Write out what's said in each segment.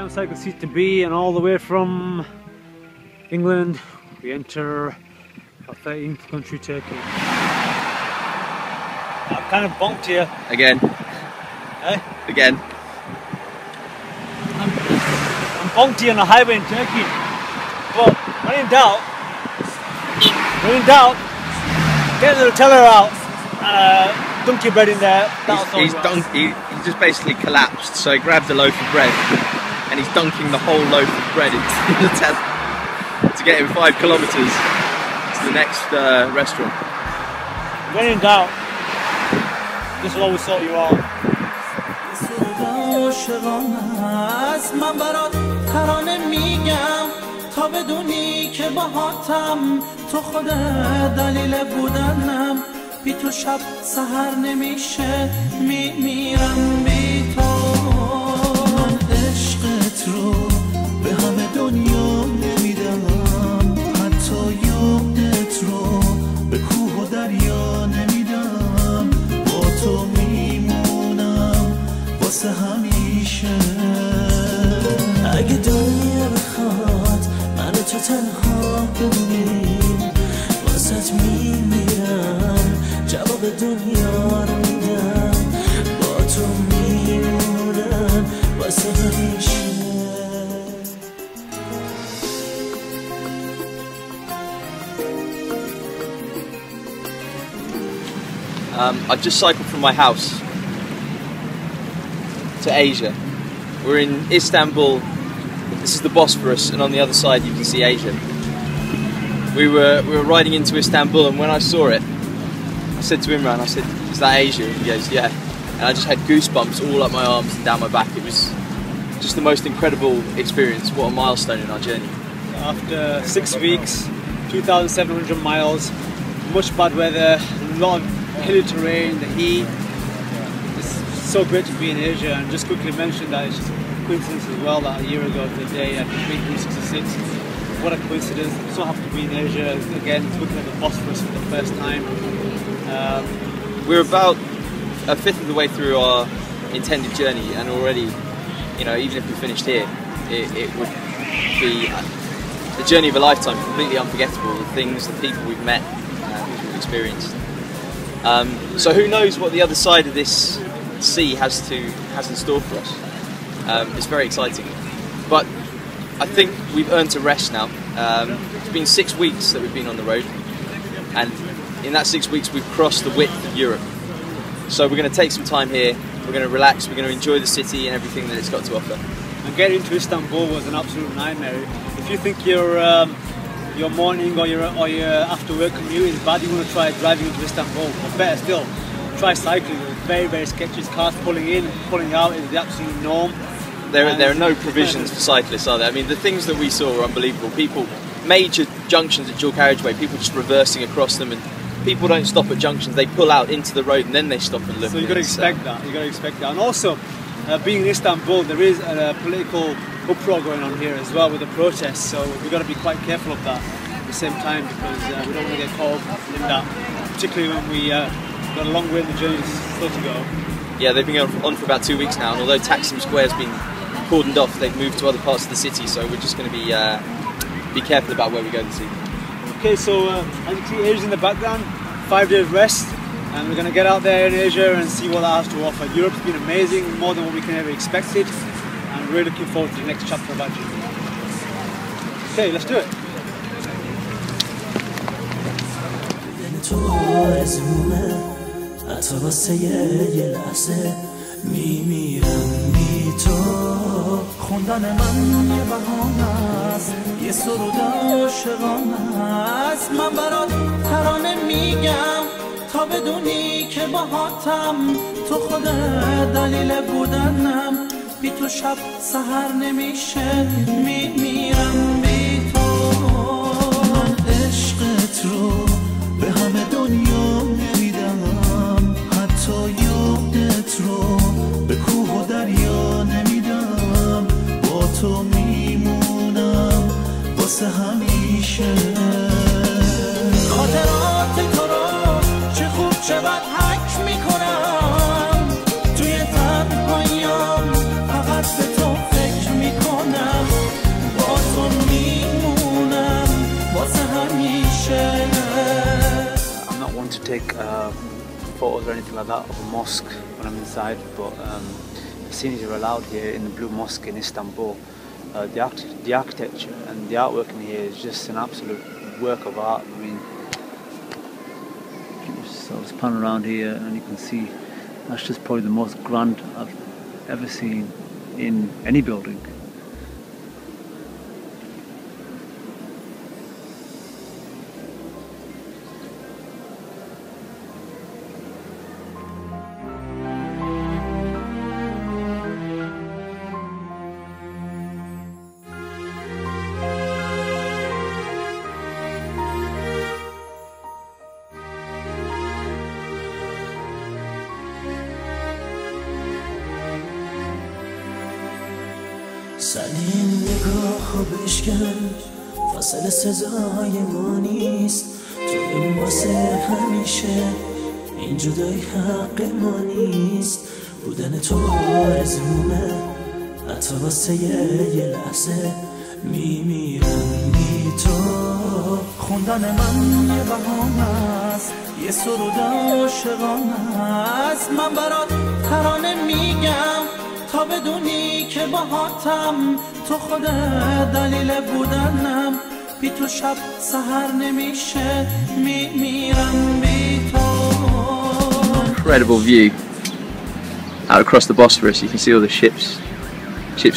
motorcycle C2B, and all the way from England we enter our 13th country, Turkey. I'm kind of bonked here. Again. Eh? Again. I'm bonked here on the highway in Turkey. But when in doubt, get the teller out, dunk your bread in there. He just basically collapsed, so he grabbed a loaf of bread and he's dunking the whole loaf of bread into the teller to get him 5 kilometers to the next restaurant. When in doubt, this will always sort you out. تا بدونی که باهاتم تو خود دلیل بودنم بی تو شب سحر نمیشه میمیرم بی تو من عشقت رو به همه دنیا نمیدم حتی یادت رو به کوه و دریا نمیدم با تو میمونم واسه همیشه اگه دنیا بخواد منو تو تنها بمونیم واسه میمیرم جواب دنیا رو میدم با تو میمونم واسه همیشه. I've just cycled from my house to Asia. We're in Istanbul. This is the Bosphorus, and on the other side you can see Asia. We were riding into Istanbul, and when I saw it, I said to Imran, I said, "Is that Asia?" And he goes, "Yeah." And I just had goosebumps all up my arms and down my back. It was just the most incredible experience. What a milestone in our journey. After 6 weeks, 2,700 miles, much bad weather, a lot of hilly terrain, the heat. It's so great to be in Asia, and just quickly mention that it's just a coincidence as well that a year ago today I completed Route 66. What a coincidence. I'm so happy to be in Asia again, looking at the Bosphorus for the first time. We're about a fifth of the way through our intended journey, and already, you know, even if we finished here, it would be the journey of a lifetime, completely unforgettable. The things, the people we've met, things we've experienced. So who knows what the other side of this sea has in store for us. It's very exciting, but I think we've earned a rest now. It's been 6 weeks that we've been on the road, and in that 6 weeks we've crossed the width of Europe. So we're going to take some time here, we're going to relax, we're going to enjoy the city and everything that it's got to offer. And getting to Istanbul was an absolute nightmare. If you think your morning or your after work commute is bad, you want to try driving into Istanbul, or better still, try cycling. It's very, very sketchy. Cars pulling in, pulling out is the absolute norm. There are no provisions for cyclists, are there? I mean, the things that we saw were unbelievable. People, major junctions at dual carriageway, people just reversing across them, and people don't stop at junctions. They pull out into the road and then they stop and look. So you've got to expect that. You've got to expect that. And also, being in Istanbul, there is a political uproar going on here as well with the protests. So we've got to be quite careful of that at the same time, because we don't want to get caught up in that, particularly when we got a long way in the journey still to go. Yeah, they've been on for about 2 weeks now, and although Taksim Square's been cordoned off, they've moved to other parts of the city, so we're just going to be careful about where we go this evening. Okay, so as you see, Asia's in the background, 5 days rest, and we're going to get out there in Asia and see what that has to offer. Europe's been amazing, more than what we can ever expected, and we're looking forward to the next chapter of our journey. Okay, let's do it. خوندن من یه بهانه است یه سرود عاشقانه است من برات ترانه میگم تا بدونی که باهاتم تو خود دلیل بودنم بی تو شب سحر نمیشه میمیرم بی تو من عشقت رو به همه دنیا نمیدم حتی یادت رو به کوه و دریا نمیدم با تو میمونم واسه همیشه خاطرات تو رو چه خوب چه بد حک میکنم توی تنهاییام فقط به تو فکر میکنم take photos or anything like that of a mosque when I'm inside, but the scenes are allowed here in the Blue Mosque in Istanbul. The architecture and the artwork in here is just an absolute work of art. I mean, I'll just pan around here and you can see that's just probably the most grand I've ever seen in any building. سلیم نگاه بشکن فاصله سزای ما نیست تو اون واسه همیشه این جدای حق ما نیست بودن تو آرزومه حتی واسه یه لحظه میمیرم بی تو خوندن من یه بهانه است یه سرود عاشقانه است من برات ترانه میگم تا بدونی که باهاتم تو خود دلیل بودنم بی تو شب سحر نمیشه میمیرم بی تو. Incredible view out across the Bosphorus. You can see all the ships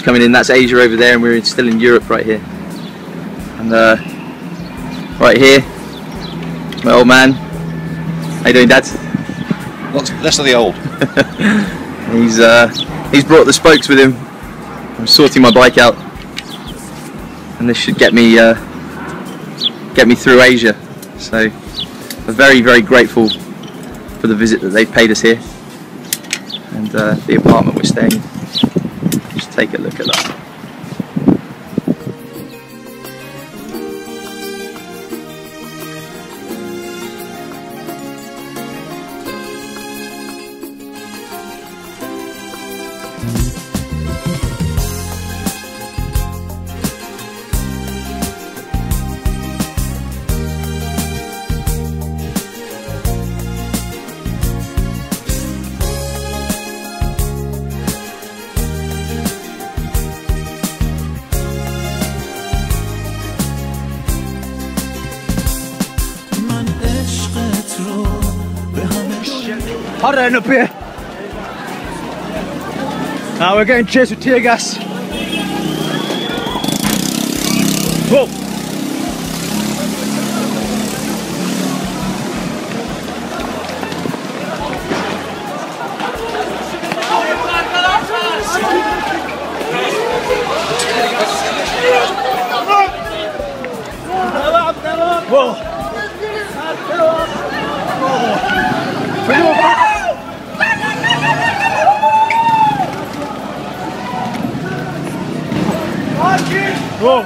coming in. That's Asia over there and we're still in Europe right here. And right here, my old man. How you doing, Dad? Less of the old. He's brought the spokes with him. I'm sorting my bike out, and this should get me through Asia. So, I'm very, very grateful for the visit that they've paid us here, and the apartment we're staying in. Just take a look at that. Hot end up here. Now we're getting chased with tear gas. Whoa! Whoa! Whoa!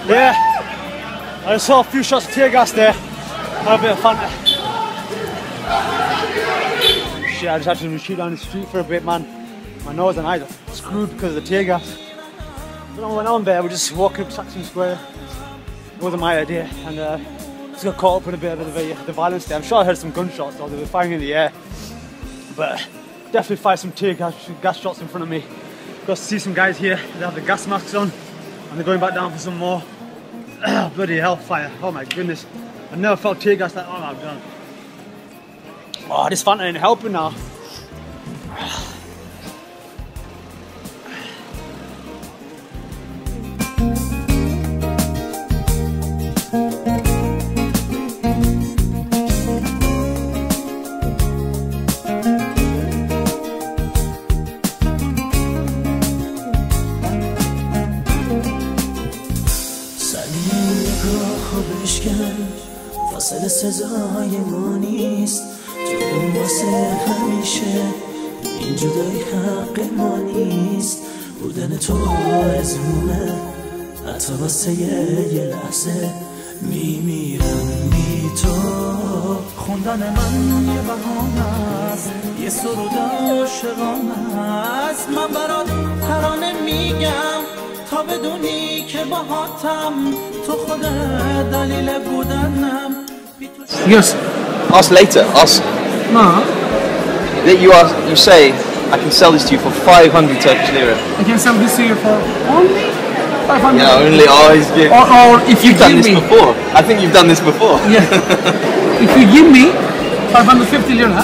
Yeah, I saw a few shots of tear gas there. Had a bit of fun. Shit, I just had to retreat down the street for a bit, man. My nose and eyes are screwed because of the tear gas. But when I went on there, we're just walking up Saxon Square. It wasn't my idea, and just got caught up in a bit of the violence there. I'm sure I heard some gunshots, or they were firing in the air. But definitely fired some tear gas shots in front of me. Got to see some guys here, they have the gas masks on, and they're going back down for some more. Bloody hellfire, oh my goodness. I never felt tear gas like, oh my god. Oh, this Fanta ain't helping now. فاصله سزای ما نیست تو واسه همیشه این جدای حق ما نیست بودن تو آرزومه حتی واسه یه لحظه میمیرم بی تو خوندن من یه بهانه است یه سرود عاشقانه است من برات ترانه میگم تا بدونی که باهاتم تو خود دلیل بودنم. Yes. Ask later. Ask No. that you say I can sell this to you for 500 Turkish lira. I can sell this to you for only 500. Yeah, only. Oh, he's good. Or if you You've done give this me. before. I think you've done this before. Yeah. If you give me 550 lira.